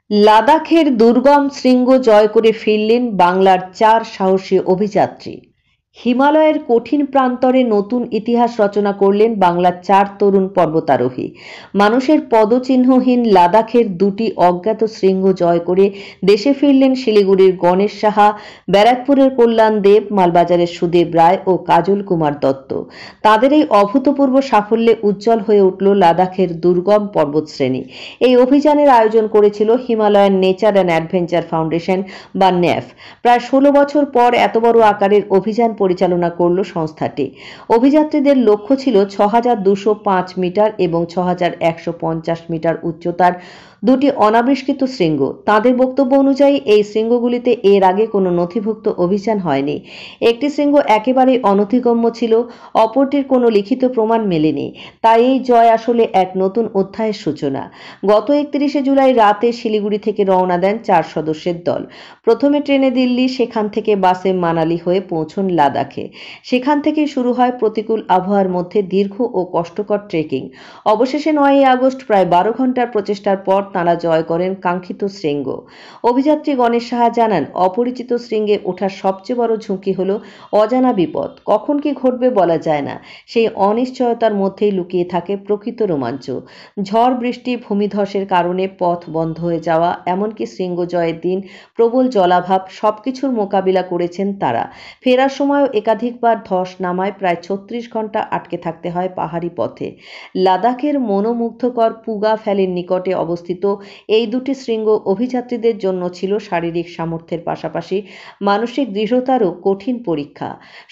লাদাখের দুর্গম শৃঙ্গ জয় করে ফিরলেন বাংলার ৪ সাহসী অভিযাত্রী। হিমালয়ের কঠিন প্রান্তরে নতুন ইতিহাস রচনা করলেন বাংলার ৪ তরুণ পর্বতারোহী। মানুষের পদচিহ্নহীন লাদাখের ২টি অজ্ঞাত শৃঙ্গ জয় করে দেশে ফিরলেন শিলিগুড়ির গণেশ সাহা, ব্যারাকপুরের কল্যাণ দেব, মালবাজারের সুদেব রায় ও কাজল কুমার দত্ত। তাদের এই অভূতপূর্ব সাফল্যে উজ্জ্বল হয়ে উঠল লাদাখের দুর্গম পর্বতশ্রেণী। এই অভিযানের আয়োজন করেছিল Himalayan nature and adventure foundation বা ন্যাফ। প্রায় ১৬ বছর পর এত বড় আকারের অভিযান পরিচালনা করল সংস্থাটি। অভিযাত্রীদের লক্ষ্য ছিল ৬,২০৫ মিটার এবং ৬,১৫০ মিটার উচ্চতার ২টি অনাবিষ্কৃত শৃঙ্গ। তাদের বক্তব্য অনুযায়ী এই শৃঙ্গগুলিতে এর আগে কোনো নথিভুক্ত অভিযান হয়নি। একটি শৃঙ্গ একেবারেই অনধিগম্য ছিল, অপরটির কোনো লিখিত প্রমাণ মেলেনি। তাই এই জয় আসলে এক নতুন অধ্যায়ের সূচনা। গত ৩১শে জুলাই রাতে শিলিগুড়ি থেকে রওনা দেন ৪ সদস্যের দল। প্রথমে ট্রেনে দিল্লি, সেখান থেকে বাসে মানালি হয়ে পৌঁছন লাদাখে। সেখান থেকেই শুরু হয় প্রতিকূল আবহাওয়ার মধ্যে দীর্ঘ ও কষ্টকর ট্রেকিং। অবশেষে ৯ই আগস্ট প্রায় ১২ ঘন্টার প্রচেষ্টার পর তাঁরা জয় করেন কাঙ্ক্ষিত শৃঙ্গ। অভিযাত্রী গণেশ সাহা জানান, অপরিচিত শৃঙ্গে ওঠার সবচেয়ে বড় ঝুঁকি হলো অজানা বিপদ। কখন কি ঘটবে বলা যায় না। সেই অনিশ্চয়তার মধ্যেই লুকিয়ে থাকে প্রকৃত রোমাঞ্চ। ঝড়, বৃষ্টি, ভূমিধসের কারণে পথ বন্ধ হয়ে যাওয়া, এমনকি শৃঙ্গ জয়ের দিন প্রবল জলাভাব, সবকিছুর মোকাবিলা করেছেন তারা। ফেরার সময়ও একাধিকবার ধস নামায় প্রায় ৩৬ ঘন্টা আটকে থাকতে হয় পাহাড়ি পথে। লাদাখের মনোমুগ্ধকর পুগা ভ্যালির নিকটে অবস্থিত এই দুটি শৃঙ্গ অভিযাত্রীদের জন্য ছিল শারীরিক সামর্থ্যের পাশাপাশি মানসিক দৃঢ়তারও কঠিন পরীক্ষা।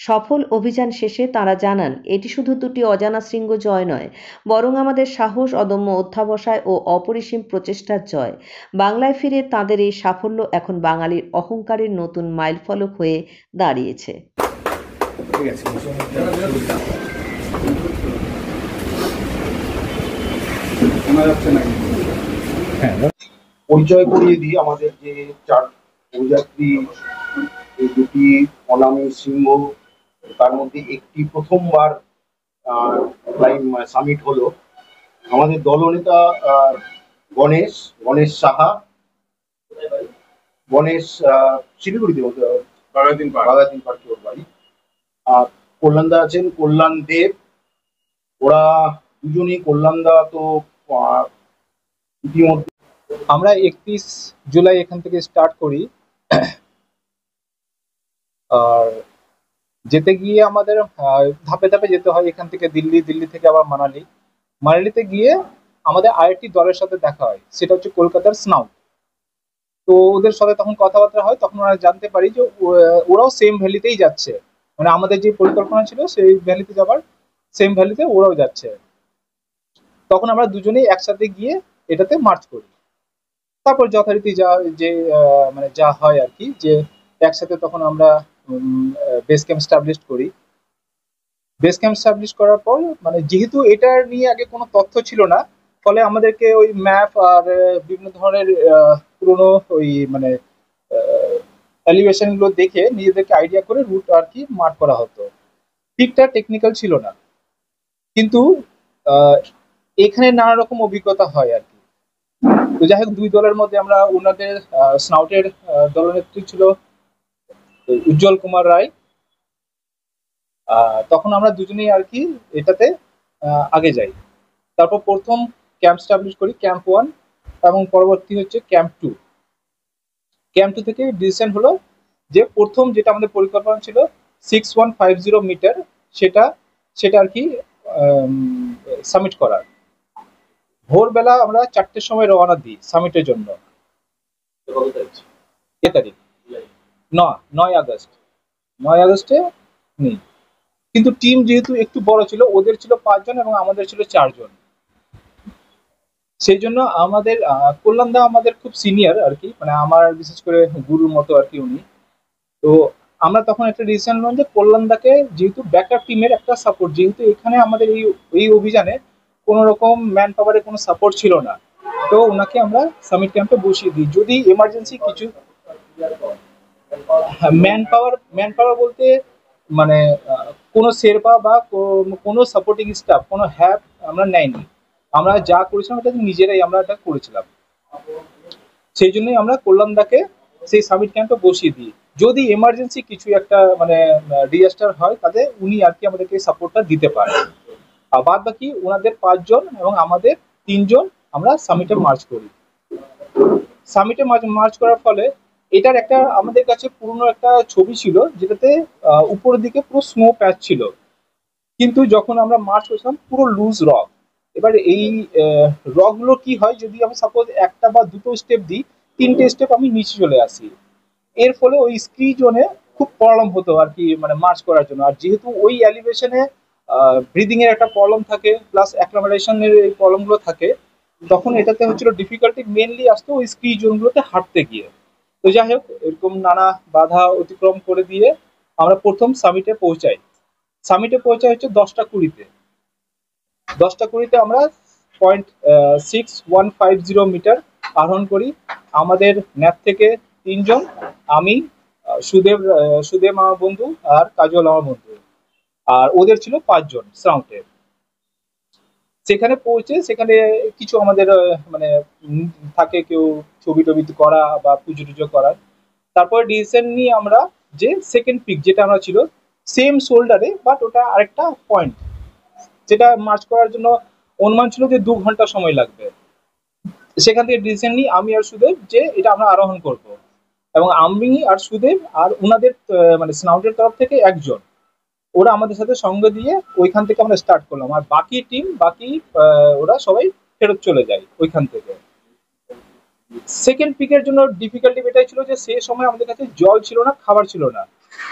সফল অভিযান শেষে তাঁরা জানান, এটি শুধু দুটি অজানা শৃঙ্গ জয় নয়, বরং আমাদের সাহস, অদম্য অধ্যাবসায় ও অপরিসীম প্রচেষ্টার জয়। বাংলায় ফিরে তাঁদের এই সাফল্য এখন বাঙালির অহংকারের নতুন মাইলফলক হয়ে দাঁড়িয়েছে। পরিচয় করিয়ে দিই আমাদের যে ৪ অভিযাত্রী, এই দুটি অনামী সিংহ, তার মধ্যে একটি প্রথমবার ক্লাইম সামিট হলো। আমাদের দলনেতা গণেশ সাহা, গণেশ শিলিগুড়িতে বাঘাযতীন পার্কে ওর বাড়ি। আর কল্যাণদা আছেন, কল্যাণ দেব। ওরা দুজনই, কল্যাণদা তো ইতিমধ্যে আমরা ৩১ জুলাই এখান থেকে স্টার্ট করি। আর যেতে গিয়ে আমাদের ধাপে ধাপে যেতে হয়। এখান থেকে দিল্লি, দিল্লি থেকে আবার মানালি, মানালিতে গিয়ে আমাদের আরেকটি দলের সাথে দেখা হয়, সেটা হচ্ছে কলকাতার স্নাউট। তো ওদের সাথে তখন কথাবার্তা হয়, তখন আমরা জানতে পারি যে ওরাও সেম ভ্যালিতেই যাচ্ছে। মানে আমাদের যে পরিকল্পনা ছিল সেই ভ্যালিতে যাবার, সেম ভ্যালিতে ওরাও যাচ্ছে। তখন আমরা দুজনেই একসাথে গিয়ে এটাতে মার্চ করি। তারপর যথারীতি মানে যা হয় আর কি, যে একসাথে তখন আমরা বেস ক্যাম্প স্টাবলিশ করি। বেস ক্যাম্প স্টাবলিশ করার পর, মানে যেহেতু এটার নিয়ে আগে কোনো তথ্য ছিল না, ফলে আমাদেরকে ওই ম্যাপ আর বিভিন্ন ধরনের পুরোনো ওই মানে এলিভেশন গুলো দেখে নিজেদেরকে আইডিয়া করে রুট আর কি মার্ক করা হতো। ঠিকঠাক টেকনিক্যাল ছিল না, কিন্তু এখানে নানা রকম অভিজ্ঞতা হয় আর কি। তো যাই হোক, দুই দলের মধ্যে আমরা ওনাদের স্নাউটের দলনেত্রী ছিল উজ্জ্বল কুমার রায়। তখন আমরা দুজনেই আর কি এটাতে আগে যাই। তারপর প্রথম ক্যাম্প স্টাবলিশ করি, ক্যাম্প 1, এবং পরবর্তী হচ্ছে ক্যাম্প 2। ক্যাম্প 2 থেকে ডিসিশন হলো যে প্রথম যেটা আমাদের পরিকল্পনা ছিল 6150 মিটার, সেটা আর কি সামিট করার। ভোরবেলা আমরা 4টের সময় রওনা দিই সামিটের জন্য। 9 আগস্টে নেই। কিন্তু টিম যেহেতু একটু বড় ছিল, ওদের ছিল 5 জন এবং আমাদের ছিল 4 জন। সেই জন্য আমাদের কল্যাণদা আমাদের খুব সিনিয়র আর কি, মানে আমার বিশেষ করে গুরুর মতো আর কি উনি। তো আমরা তখন একটা ডিসিশন নিলাম যে কল্যাণদাকে যেহেতু ব্যাকআপ টিমের একটা সাপোর্ট, যেহেতু এখানে আমাদের এই অভিযানে কোনো রকম ম্যান পাওয়ারের কোনো সাপোর্ট ছিল না, তো ওনাকে আমরা সামিট ক্যাম্পে বসিয়ে দিই। যদি এমার্জেন্সি কিছু ম্যান পাওয়ার বলতে মানে কোনো শেরপা বা কোনো সাপোর্টিং স্টাফ, কোনো হ্যাপ আমরা নেয়নি। আমরা যা করেছিলাম এটা নিজেরাই আমরা এটা করেছিলাম। সেই জন্যই আমরা কল্যাণদাকে সেই সামিট ক্যাম্পে বসিয়ে দিই। যদি এমার্জেন্সি কিছু একটা মানে ডিজাস্টার হয় তাহলে উনি আর কি আমাদেরকে সাপোর্টটা দিতে পারেন। আর বাদ বাকি ওনাদের 5 জন এবং আমাদের 3 জন আমরা সামিটে মার্চ করি। সামিটে মার্চ করার ফলে এটার একটা আমাদের কাছে পুরনো একটা ছবি ছিল যেটাতে উপরের দিকে পুরো স্নো প্যাচ ছিল, কিন্তু যখন আমরা মার্চ করছিলাম পুরো লুজ রক। এবার এই রক গুলো কি হয়, যদি আমি সাপোজ একটা বা দুটো স্টেপ দিই, 3টে স্টেপ আমি নিচে চলে আসি। এর ফলে ওই স্কি জোনে খুব প্রবলেম হতো আর কি, মানে মার্চ করার জন্য। আর যেহেতু ওই এলিভেশনে ব্রিদিং এর একটা প্রবলেম থাকে, প্লাস অ্যাক্লামেশনের এই প্রবলেম গুলো থাকে, তখন এটাতে হচ্ছিল ডিফিকাল্টি মেনলি আসতো ওই স্কি জোন গুলোতে হাঁটতে গিয়ে। তো যাই হোক, এরকম নানা বাধা অতিক্রম করে দিয়ে আমরা প্রথম সামিটে পৌঁছাই। সামিটে পৌঁছাই হচ্ছে 10টা 20-তে। 10টা 20-তে আমরা 0.6150 মিটার আরোহণ করি। আমাদের ন্যাপ থেকে 3 জন, আমি, সুদেব আমার বন্ধু, আর কাজল আমার বন্ধু, আর ওদের ছিল 5 জন স্কাউটে। সেখানে পৌঁছে সেখানে কিছু আমাদের মানে থাকে, কেউ ছবি টবি করা বা পুজো টুজো করার। তারপরে ডিসিশন নিয়ে আমরা যে সেকেন্ড পিক যেটা আমরা ছিল সেম শোল্ডারে, বাট ওটা আরেকটা পয়েন্ট, যেটা মার্চ করার জন্য অনুমান ছিল যে 2 ঘন্টা সময় লাগবে। সেখান থেকে ডিসিশন নিই আমি আর সুদেব যে এটা আমরা আরোহণ করব, এবং আমি আর সুদেব আর ওনাদের মানে স্নাউটের তরফ থেকে একজন, ওরা আমাদের সাথে সঙ্গ দিয়ে ওইখান থেকে আমরা স্টার্ট করলাম। আর বাকি টিম ওরা সবাই ফেরত চলে যায় ওইখান থেকে। সেকেন্ড পিকের জন্য ডিফিকাল্টি এটাই ছিল যে সেই সময় আমাদের কাছে জল ছিল না, খাবার ছিল না।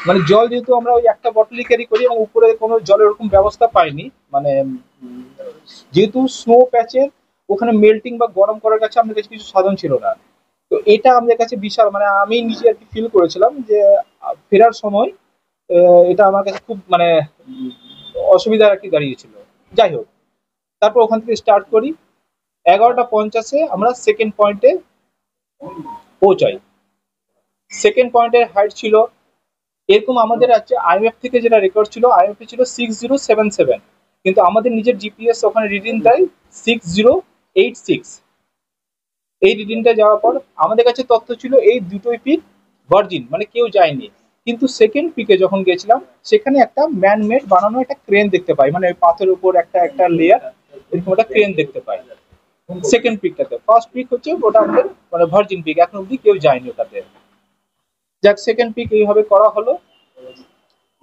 মানে জল যেহেতু আমরা ওই একটা বটলই ক্যারি করি এবং উপরে কোনো জলের ওরকম ব্যবস্থা পাইনি, মানে যেহেতু স্নো প্যাচের ওখানে মেল্টিং বা গরম করার কাছে আমাদের কাছে কিছু সাধন ছিল না। তো এটা আমাদের কাছে বিশাল, মানে আমি নিজে আর কি ফিল করেছিলাম যে ফেরার সময় এটা আমার কাছে খুব মানে অসুবিধা আর কি দাঁড়িয়েছিল। যাই হোক, তারপর ওখান থেকে স্টার্ট করি। 11টা 50-এ আমরা সেকেন্ড পয়েন্টে পৌঁছাই। সেকেন্ড পয়েন্টের হাইট ছিল এরকম, আমাদের আছে আইএমএফ থেকে যেটা রেকর্ড ছিল, আইএমএফ ছিল 6077, কিন্তু আমাদের নিজের জিপিএস ওখানে রিডিং দেয় 6086। এই রিডিংটা যাওয়ার পর আমাদের কাছে তথ্য ছিল এই দুটোই পিক ভার্জিন, মানে কেউ যায়নি। কিন্তু সেকেন্ড পিকে যখন গেছিলাম সেখানে একটা ম্যানমেড বানানো একটা ক্রেন দেখতে পাই, মানে পাথরের উপর একটা লেয়ার এরকম একটা ক্রেন দেখতে পাই সেকেন্ড পিকটাতে। ফার্স্ট পিক হচ্ছে ওটা আমাদের মানে ভার্জিন পিক, এখন অব্দি কেউ যায়নি ওটাতে। যাক, সেকেন্ড পিক এইভাবে করা হলো।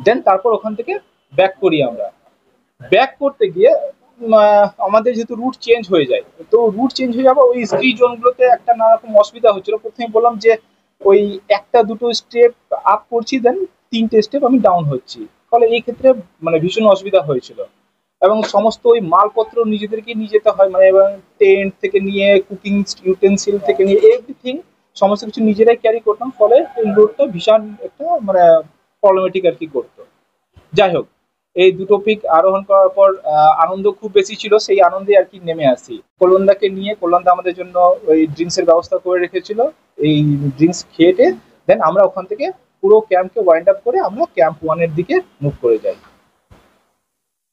দেন তারপর ওখান থেকে ব্যাক করি আমরা। ব্যাক করতে গিয়ে আমাদের যেহেতু রুট চেঞ্জ হয়ে যায়, তো রুট চেঞ্জ হয়ে যাবে, ওই স্কি জোনগুলোতে একটা নানা রকম অসুবিধা হচ্ছিল। প্রথমে বললাম যে ওই একটা দুটো স্টেপ আপ করছি, দেন 3টে স্টেপ আমি ডাউন হচ্ছি, ফলে এই ক্ষেত্রে মানে ভীষণ অসুবিধা হয়েছিল। এবং সমস্ত ওই মালপত্র নিজেদেরকে নিয়ে যেতে হয়, মানে টেন্ট থেকে নিয়ে কুকিং ইউটেন্সিল থেকে নিয়ে এভরিথিং সমস্ত কিছু নিজেরাই ক্যারি করতাম, ফলে এই লোডটা ভীষণ একটা মানে প্রবলেমেটিক আর কি করতো। যাই হোক, এই দুটো পিক আরোহণ করার পর আনন্দ খুব বেশি ছিল, সেই আনন্দে আর কি নেমে আসি। কল্যাণদাকে নিয়ে, কল্যাণদা আমাদের জন্য ওই ড্রিঙ্কস এর ব্যবস্থা করে রেখেছিল, এই ড্রিঙ্কস খেয়ে দেন আমরা ওখান থেকে পুরো ক্যাম্পকে ওয়াইন্ড আপ করে আমরা ক্যাম্প 1-এর দিকে মুভ করে যাই।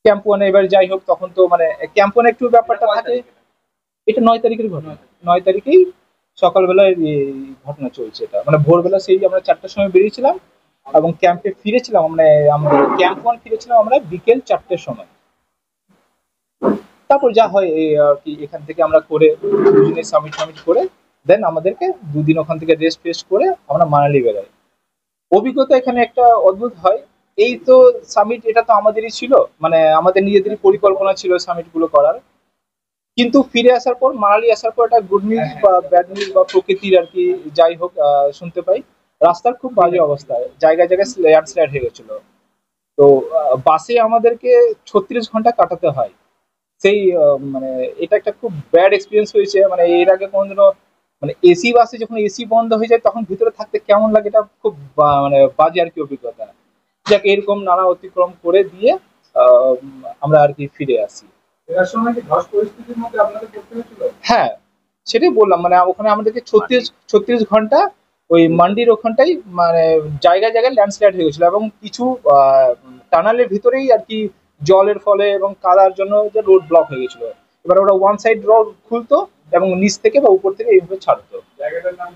ক্যাম্প 1-এ এবার যাই হোক, তখন তো মানে ক্যাম্প 1-এ একটু ব্যাপারটা থাকে, এটা 9 তারিখের ঘটনা। 9 তারিখেই সকালবেলায় এই ঘটনা চলছে। এটা মানে ভোরবেলা সেই আমরা 4টার সময় বেরিয়েছিলাম এবং ক্যাম্পে ফিরেছিলাম, মানে আমাদের ক্যাম্প 1 ফিরেছিলাম আমরা বিকেল 4টের সময়। তারপর যা হয় এই আর কি, এখান থেকে আমরা করে দুজনে সামিট করে দেন আমাদেরকে 2 দিন ওখান থেকে রেস্ট ফেস্ট করে আমরা মানালি বেরোই। অভিজ্ঞতা এখানে একটা অদ্ভুত হয়। এই তো সামিট, এটা তো আমাদেরই ছিল, মানে আমাদের নিজেদেরই পরিকল্পনা ছিল সামিট গুলো করার, কিন্তু ফিরে আসার পর, মানালি আসার পর একটা গুড নিউজ বা ব্যাড নিউজ বা প্রকৃতির আর কি যাই হোক শুনতে পাই, রাস্তার খুব বাজে অবস্থা, জায়গায় জায়গায় ল্যান্ডস্লাইড হয়ে গেছিল। তো বাসে আমাদেরকে 36 ঘন্টা কাটাতে হয়। সেই মানে এটা একটা খুব ব্যাড এক্সপিরিয়েন্স হয়েছে, মানে এর আগে কোনোদিনও মানে এসি বাসে যখন এসি বন্ধ হয়ে যায় তখন ভিতরে থাকতে কেমন লাগে, এটা খুব মানে বাজে আর কি অভিজ্ঞতা। যাক, এরকম নানা অতিক্রম করে দিয়ে আমরা আর কি ফিরে আসি। হ্যাঁ, সেটাই বললাম, মানে ওখানে আমাদেরকে 36 ঘন্টা ওই মান্ডির ওখানটাই মানে জায়গায় জায়গায় ল্যান্ডস্লাইড হয়ে গেছিল, এবং কিছু টানালের ভিতরেই আর কি জলের ফলে এবং কাদার জন্য যে রোড ব্লক হয়ে গেছিল। এবার ওরা ওয়ান সাইড রোড খুলতো এবং নিচ থেকে বা উপর থেকে এইভাবে ছাড়তো। জায়গাটার নাম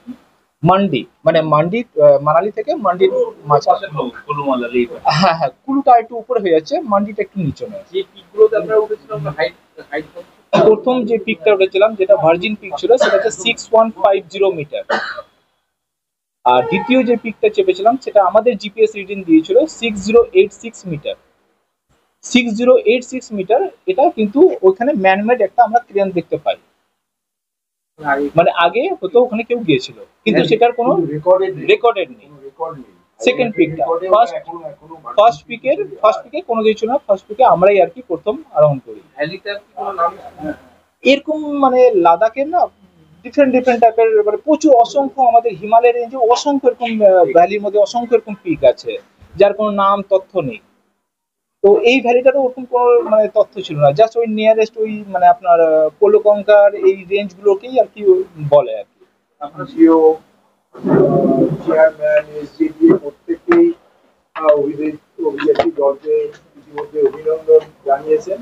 মান্ডি মানে মান্ডি মানালি থেকে মান্ডির মাঝখানে। হ্যাঁ হ্যাঁ, কুলুটা একটু উপরে হয়ে যাচ্ছে, মান্ডিটা একটু নিচে নেয়। প্রথম যে পিকটা উঠেছিলাম যেটা ভার্জিন পিক ছিল সেটা হচ্ছে 6150 মিটার। আর দ্বিতীয় যে পিকটা চেপেছিলাম সেটা আমাদের জিপিএস রিডিং দিয়েছিল 6086 মিটার। 6086 মিটার, এটা কিন্তু ওখানে ম্যানমেড একটা আমরা ক্রেন দেখতে পাই। মানে আগে হতো ওখানে কেউ গিয়েছিল, কিন্তু সেটার কোনো রেকর্ডেড নেই। সেকেন্ড পিকটা ফার্স্ট পিকে কোনো কিছু না, ফার্স্ট পিকে আমরাই আর কি প্রথম আরোহণ করি। এরকম মানে লাদাখের না ডিফারেন্ট টাইপের মানে প্রচুর অসংখ্য, আমাদের হিমালয় রেঞ্জে অসংখ্য এরকম ভ্যালির মধ্যে অসংখ্য এরকম পিক আছে যার কোনো নাম তথ্য নেই। তো এই ভ্যালিটারও ওরকম কোনো মানে তথ্য ছিল না, জাস্ট ওই নিয়ারেস্ট ওই মানে আপনার পোলোকঙ্কার এই রেঞ্জ গুলোকেই আর কি বলে আর কি। আপনার সিও চেয়ারম্যান এসডিপি প্রত্যেকেই অভিযাত্রী দলকে ইতিমধ্যে অভিনন্দন জানিয়েছেন।